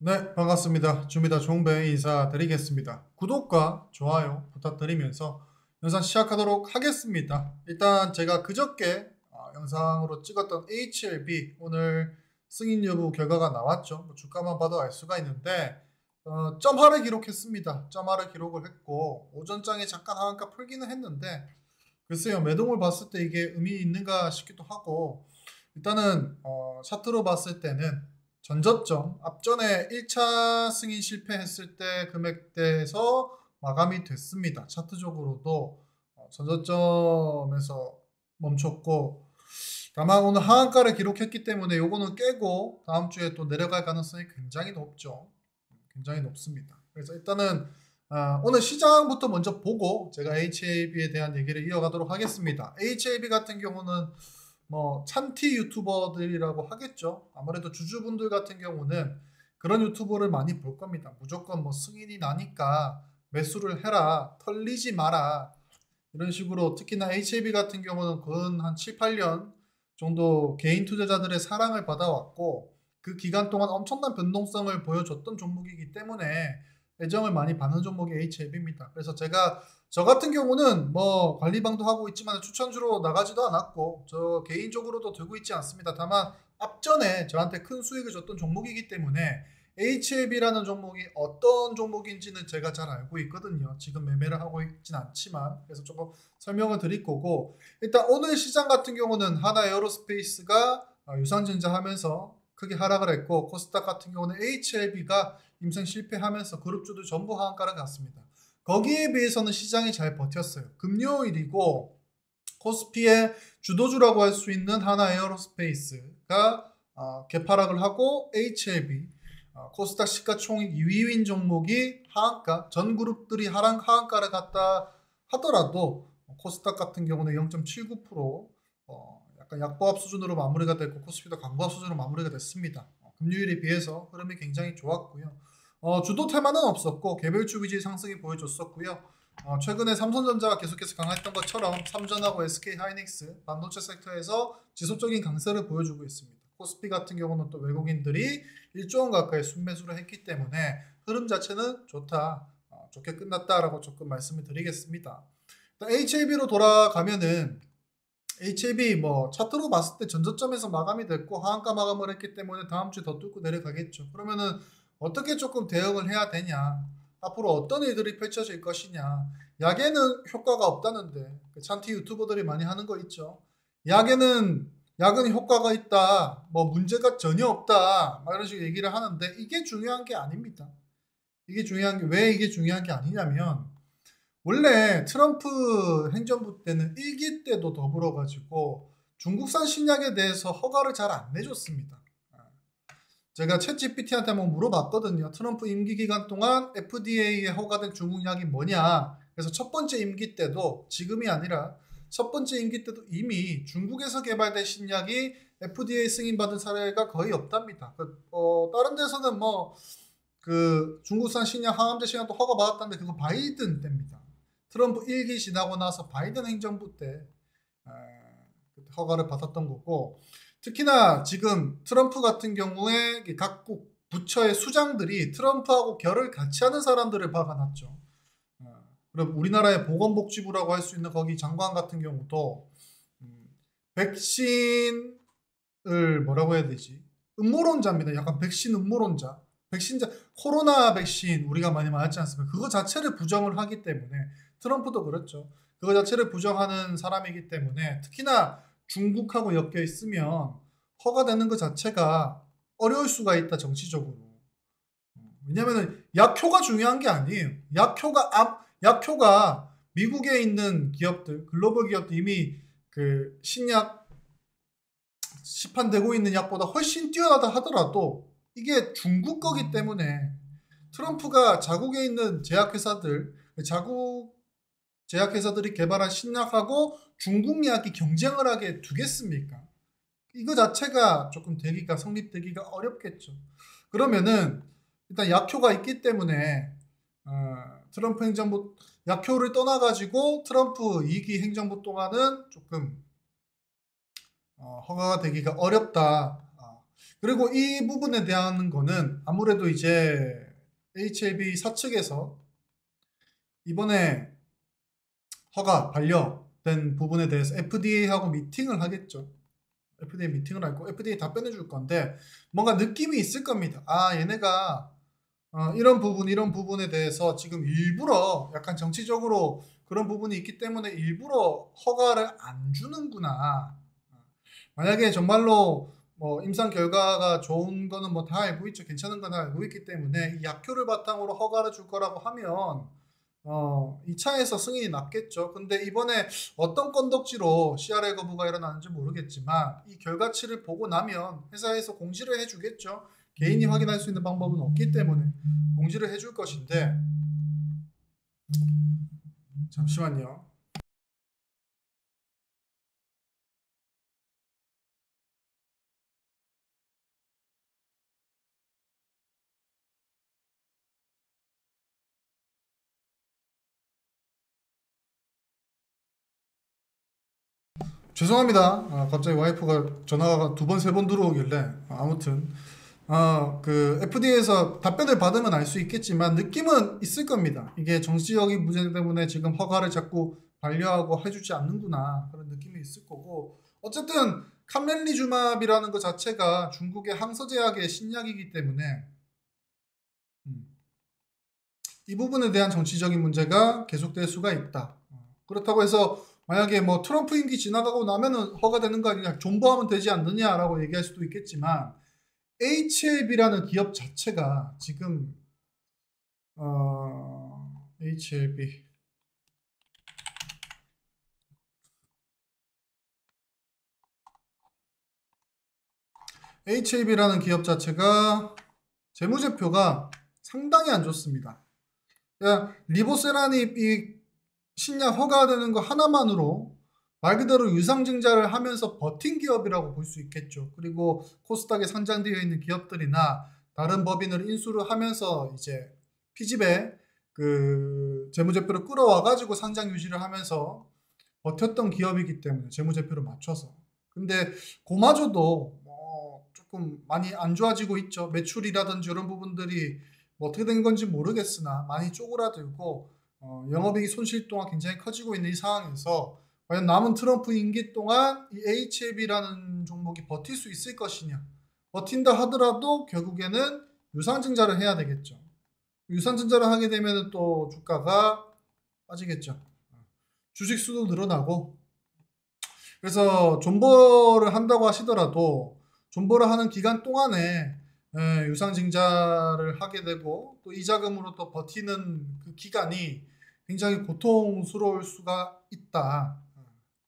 네, 반갑습니다. 주미다 종배 인사드리겠습니다. 구독과 좋아요 부탁드리면서 영상 시작하도록 하겠습니다. 일단 제가 그저께 영상으로 찍었던 HLB 오늘 승인 여부 결과가 나왔죠. 뭐 주가만 봐도 알 수가 있는데 점하를 기록했습니다. 점하를 기록을 했고 오전장에 잠깐 하한가 풀기는 했는데 글쎄요, 매동을 봤을 때 이게 의미 있는가 싶기도 하고 일단은 차트로 봤을 때는 전저점 앞전에 1차 승인 실패했을 때 금액대에서 마감이 됐습니다. 차트적으로도 전저점에서 멈췄고 다만 오늘 하한가를 기록했기 때문에 요거는 깨고 다음 주에 또 내려갈 가능성이 굉장히 높죠. 굉장히 높습니다. 그래서 일단은 오늘 시장부터 먼저 보고 제가 HAB에 대한 얘기를 이어가도록 하겠습니다. HAB 같은 경우는 뭐 찬티 유튜버들이라고 하겠죠. 아무래도 주주분들 같은 경우는 그런 유튜버를 많이 볼 겁니다. 무조건 뭐 승인이 나니까 매수를 해라, 털리지 마라 이런 식으로. 특히나 HAB 같은 경우는 근 한 7, 8년 정도 개인 투자자들의 사랑을 받아왔고 그 기간 동안 엄청난 변동성을 보여줬던 종목이기 때문에 애정을 많이 받는 종목이 HAB입니다. 그래서 제가 저 같은 경우는 뭐 관리방도 하고 있지만 추천주로 나가지도 않았고 저 개인적으로도 들고 있지 않습니다. 다만 앞전에 저한테 큰 수익을 줬던 종목이기 때문에 HLB라는 종목이 어떤 종목인지는 제가 잘 알고 있거든요. 지금 매매를 하고 있진 않지만 그래서 조금 설명을 드릴 거고, 일단 오늘 시장 같은 경우는 하나에어로스페이스가 유상증자 하면서 크게 하락을 했고 코스닥 같은 경우는 HLB가 임상 실패하면서 그룹주들 전부 하한가를 갔습니다. 거기에 비해서는 시장이 잘 버텼어요. 금요일이고 코스피의 주도주라고 할 수 있는 하나에어로스페이스가 개파락을 하고 HLB 코스닥 시가총액 2위인 종목이 하한가, 전 그룹들이 하한가를 갔다 하더라도 코스닥 같은 경우는 0.79% 약간 약보합 수준으로 마무리가 됐고 코스피도 강보합 수준으로 마무리가 됐습니다. 금요일에 비해서 흐름이 굉장히 좋았고요. 주도 테마는 없었고 개별주 위주의 상승이 보여줬었고요. 최근에 삼성전자가 계속해서 강했던 것처럼 삼전하고 SK하이닉스 반도체 섹터에서 지속적인 강세를 보여주고 있습니다. 코스피 같은 경우는 또 외국인들이 1조 원 가까이 순매수를 했기 때문에 흐름 자체는 좋다, 좋게 끝났다라고 조금 말씀을 드리겠습니다. HAB로 돌아가면은 HAB 뭐 차트로 봤을 때 전저점에서 마감이 됐고 하한가 마감을 했기 때문에 다음 주에 더 뚫고 내려가겠죠. 그러면은 어떻게 조금 대응을 해야 되냐, 앞으로 어떤 일들이 펼쳐질 것이냐. 약에는 효과가 없다는데 찬티 유튜버들이 많이 하는 거 있죠. 약은 효과가 있다, 뭐 문제가 전혀 없다, 막 이런 식으로 얘기를 하는데 이게 중요한 게 아닙니다. 이게 중요한 게, 왜 이게 중요한 게 아니냐면 원래 트럼프 행정부 때는 1기 때도 더불어가지고 중국산 신약에 대해서 허가를 잘 안 내줬습니다. 제가 챗GPT한테 한번 물어봤거든요. 트럼프 임기 기간 동안 FDA에 허가된 중국 약이 뭐냐. 그래서 첫 번째 임기 때도, 지금이 아니라 첫 번째 임기 때도 이미 중국에서 개발된 신약이 FDA 승인받은 사례가 거의 없답니다. 다른 데서는 뭐 그 중국산 신약, 항암제 신약도 허가받았다는데 그거 바이든 때입니다. 트럼프 1기 지나고 나서 바이든 행정부 때 허가를 받았던 거고, 특히나 지금 트럼프 같은 경우에 각국 부처의 수장들이 트럼프하고 결을 같이 하는 사람들을 박아놨죠. 그럼 우리나라의 보건복지부라고 할 수 있는 거기 장관 같은 경우도 백신을 뭐라고 해야 되지? 음모론자입니다. 약간 백신 음모론자. 코로나 백신 우리가 많이 맞았지 않습니까? 그거 자체를 부정을 하기 때문에, 트럼프도 그렇죠. 그거 자체를 부정하는 사람이기 때문에 특히나 중국하고 엮여 있으면 허가되는 것 자체가 어려울 수가 있다, 정치적으로. 왜냐면은 약효가 중요한 게 아니에요. 약효가 미국에 있는 기업들, 글로벌 기업들 이미 그 신약 시판되고 있는 약보다 훨씬 뛰어나다 하더라도 이게 중국 거기 때문에 트럼프가 자국에 있는 자국 제약회사들이 개발한 신약하고 중국 약이 경쟁을 하게 두겠습니까? 이거 자체가 조금 성립되기가 어렵겠죠. 그러면은 일단 약효가 있기 때문에 트럼프 행정부 약효를 떠나가지고 트럼프 2기 행정부 동안은 조금 허가가 되기가 어렵다. 그리고 이 부분에 대한 거는 아무래도 이제 HLB 사측에서 이번에 허가 반려된 부분에 대해서 FDA하고 미팅을 하겠죠. FDA 미팅을 하고 FDA 답변해 줄 건데 뭔가 느낌이 있을 겁니다. 아, 얘네가 이런 부분에 대해서 지금 일부러 약간 정치적으로 그런 부분이 있기 때문에 일부러 허가를 안 주는구나. 만약에 정말로 뭐 임상 결과가 좋은 거는 뭐 다 알고 있죠. 괜찮은 건 다 알고 있기 때문에 이 약효를 바탕으로 허가를 줄 거라고 하면 2차에서 승인이 났겠죠. 근데 이번에 어떤 건덕지로 CRL 거부가 일어나는지 모르겠지만 이 결과치를 보고 나면 회사에서 공지를 해주겠죠. 개인이 확인할 수 있는 방법은 없기 때문에 공지를 해줄 것인데 잠시만요. 죄송합니다. 갑자기 와이프가 전화가 두 번, 세 번 들어오길래 아무튼 그 FDA에서 답변을 받으면 알 수 있겠지만 느낌은 있을 겁니다. 이게 정치적인 문제 때문에 지금 허가를 자꾸 반려하고 해주지 않는구나 그런 느낌이 있을 거고 어쨌든 캄렐리주맙이라는 것 자체가 중국의 항서제약의 신약이기 때문에 이 부분에 대한 정치적인 문제가 계속될 수가 있다. 그렇다고 해서 만약에 뭐 트럼프 임기 지나가고 나면은 허가되는 거 아니냐, 존버하면 되지 않느냐라고 얘기할 수도 있겠지만 HLB라는 기업 자체가 지금 HLB HLB라는 기업 자체가 재무제표가 상당히 안 좋습니다. 그냥 리보세라닙 이 신약 허가되는 거 하나만으로 말 그대로 유상증자를 하면서 버틴 기업이라고 볼 수 있겠죠. 그리고 코스닥에 상장되어 있는 기업들이나 다른 법인을 인수를 하면서 이제 피집에 그 재무제표를 끌어와 가지고 상장 유지를 하면서 버텼던 기업이기 때문에 재무제표를 맞춰서. 근데 그마저도 뭐 조금 많이 안 좋아지고 있죠. 매출이라든지 이런 부분들이 뭐 어떻게 된 건지 모르겠으나 많이 쪼그라들고 영업이익 손실 또한 굉장히 커지고 있는 이 상황에서 과연 남은 트럼프 임기 동안 이 HLB라는 종목이 버틸 수 있을 것이냐. 버틴다 하더라도 결국에는 유상증자를 해야 되겠죠. 유상증자를 하게 되면 또 주가가 빠지겠죠. 주식 수도 늘어나고 그래서 존버를 한다고 하시더라도 존버를 하는 기간 동안에 유상증자를 하게 되고 또 이자금으로 또 버티는 그 기간이 굉장히 고통스러울 수가 있다.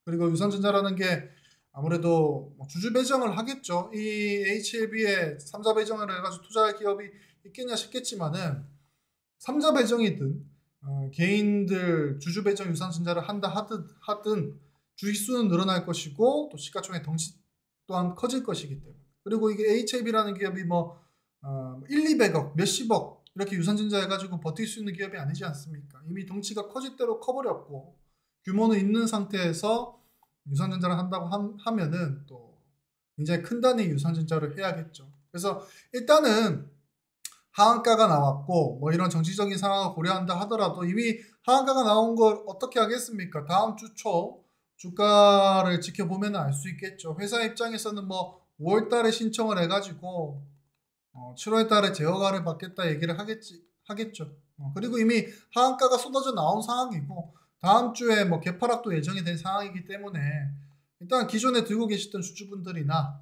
그리고 유상증자라는 게 아무래도 뭐 주주 배정을 하겠죠. 이 HLB에 3자 배정을 해가지고 투자할 기업이 있겠냐 싶겠지만은 3자 배정이든 개인들 주주 배정 유상증자를 한다 하든 주식 수는 늘어날 것이고 또 시가총액 덩치 또한 커질 것이기 때문에 그리고 이게 HLB라는 기업이 뭐 1, 200억, 몇십억 이렇게 유상증자 해가지고 버틸 수 있는 기업이 아니지 않습니까? 이미 덩치가 커질 대로 커버렸고 규모는 있는 상태에서 유상증자를 한다고 하면은 또 굉장히 큰 단위 유상증자를 해야겠죠. 그래서 일단은 하한가가 나왔고 뭐 이런 정치적인 상황을 고려한다 하더라도 이미 하한가가 나온 걸 어떻게 하겠습니까? 다음 주 초 주가를 지켜보면 알 수 있겠죠. 회사 입장에서는 뭐 5월 달에 신청을 해가지고 7월 달에 제어가를 받겠다 얘기를 하겠죠. 그리고 이미 하한가가 쏟아져 나온 상황이고 다음 주에 뭐 개파락도 예정이 된 상황이기 때문에 일단 기존에 들고 계셨던 주주분들이나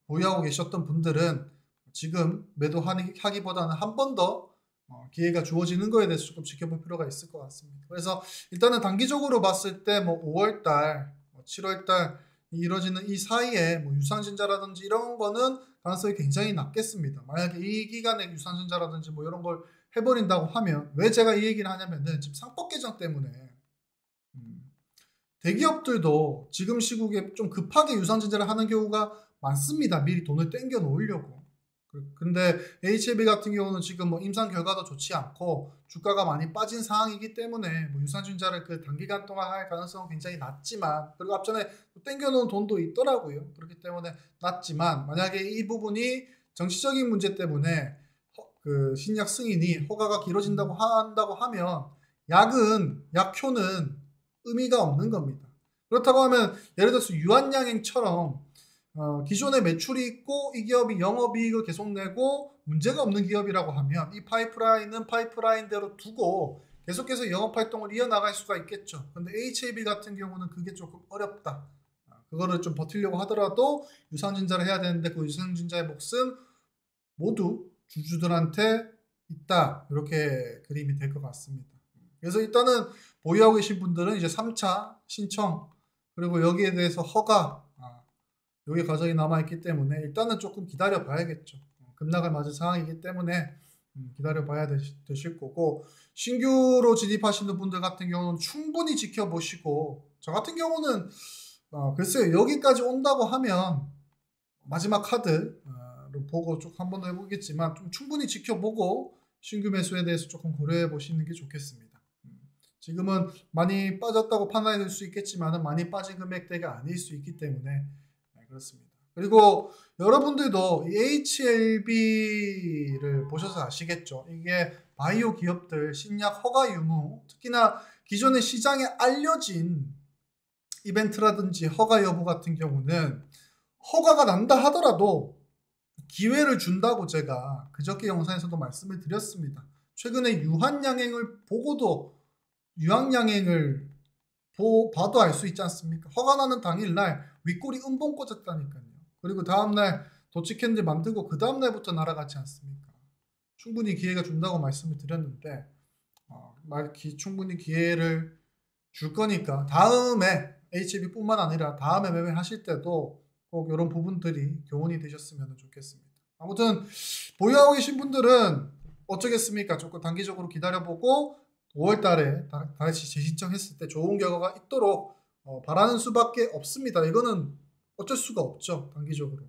보유하고 계셨던 분들은 지금 매도하기보다는 한 번 더 기회가 주어지는 거에 대해서 조금 지켜볼 필요가 있을 것 같습니다. 그래서 일단은 단기적으로 봤을 때 뭐 5월 달, 7월 달 이루어지는 이 사이에 뭐 유상증자라든지 이런 거는 가능성이 굉장히 낮겠습니다. 만약에 이 기간에 유상증자라든지 뭐 이런 걸 해버린다고 하면 왜 제가 이 얘기를 하냐면은 지금 상법 개정 때문에 대기업들도 지금 시국에 좀 급하게 유상증자를 하는 경우가 많습니다. 미리 돈을 땡겨 놓으려고. 근데 HLB 같은 경우는 지금 뭐 임상 결과도 좋지 않고 주가가 많이 빠진 상황이기 때문에 뭐 유상증자를 그 단기간 동안 할 가능성은 굉장히 낮지만, 그리고 앞전에 땡겨놓은 돈도 있더라고요. 그렇기 때문에 낮지만, 만약에 이 부분이 정치적인 문제 때문에 그 신약 승인이 허가가 길어진다고 한다고 하면 약효는 의미가 없는 겁니다. 그렇다고 하면 예를 들어서 유한양행처럼 기존에 매출이 있고 이 기업이 영업이익을 계속 내고 문제가 없는 기업이라고 하면 이 파이프라인은 파이프라인대로 두고 계속해서 영업활동을 이어나갈 수가 있겠죠. 근데 HAB 같은 경우는 그게 조금 어렵다. 그거를 좀 버티려고 하더라도 유상증자를 해야 되는데 그 유상증자의 몫은 모두 주주들한테 있다. 이렇게 그림이 될 것 같습니다. 그래서 일단은 보유하고 계신 분들은 이제 3차 신청, 그리고 여기에 대해서 허가, 여기 과정이 남아있기 때문에 일단은 조금 기다려 봐야겠죠. 급락을 맞은 상황이기 때문에 기다려 봐야 되실 거고, 신규로 진입하시는 분들 같은 경우는 충분히 지켜보시고, 저 같은 경우는 글쎄요, 여기까지 온다고 하면 마지막 카드를 보고 쭉 한 번 더 해보겠지만 좀 충분히 지켜보고 신규 매수에 대해서 조금 고려해 보시는 게 좋겠습니다. 지금은 많이 빠졌다고 판단이 될 수 있겠지만 많이 빠진 금액대가 아닐 수 있기 때문에 그렇습니다. 그리고 여러분들도 이 HLB를 보셔서 아시겠죠. 이게 바이오 기업들 신약 허가 유무, 특히나 기존의 시장에 알려진 이벤트라든지 허가 여부 같은 경우는 허가가 난다 하더라도 기회를 준다고 제가 그저께 영상에서도 말씀을 드렸습니다. 최근에 유한양행을 보고도 유한양행을 봐도 알 수 있지 않습니까? 허가 나는 당일날 윗골이 음봉 꽂았다니까요. 그리고 다음날 도치캔들 만들고 그 다음날부터 날아가지 않습니까? 충분히 기회가 준다고 말씀을 드렸는데 충분히 기회를 줄 거니까 다음에 HB뿐만 아니라 다음에 매매하실 때도 꼭 이런 부분들이 교훈이 되셨으면 좋겠습니다. 아무튼 보유하고 계신 분들은 어쩌겠습니까? 조금 단기적으로 기다려보고 5월달에 다시 재신청했을 때 좋은 결과가 있도록 바라는 수밖에 없습니다. 이거는 어쩔 수가 없죠. 단기적으로.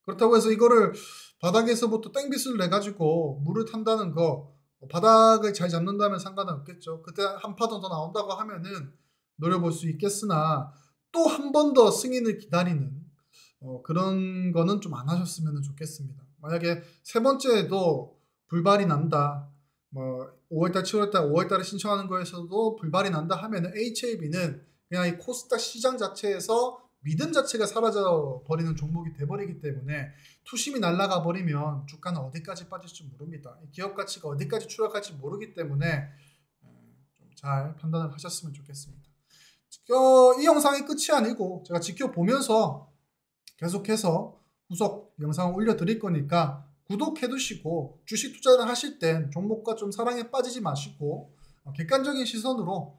그렇다고 해서 이거를 바닥에서부터 땡빗을 내가지고 물을 탄다는 거, 바닥을 잘 잡는다면 상관은 없겠죠. 그때 한 파도 더 나온다고 하면은 노려볼 수 있겠으나 또 한 번 더 승인을 기다리는 그런 거는 좀 안 하셨으면 좋겠습니다. 만약에 세 번째에도 불발이 난다, 뭐 5월달, 7월달, 5월달에 신청하는 거에서도 불발이 난다 하면은 HAB는 그냥 이 코스닥 시장 자체에서 믿음 자체가 사라져 버리는 종목이 돼버리기 때문에 투심이 날아가 버리면 주가는 어디까지 빠질지 모릅니다. 기업 가치가 어디까지 추락할지 모르기 때문에 좀 잘 판단을 하셨으면 좋겠습니다. 이 영상이 끝이 아니고 제가 지켜보면서 계속해서 후속 영상을 올려드릴 거니까 구독해 두시고 주식 투자를 하실 땐 종목과 좀 사랑에 빠지지 마시고 객관적인 시선으로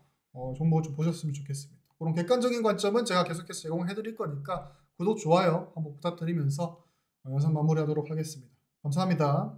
종목을 좀 보셨으면 좋겠습니다. 그런 객관적인 관점은 제가 계속해서 제공해 드릴 거니까 구독, 좋아요 한번 부탁드리면서 영상 마무리하도록 하겠습니다. 감사합니다.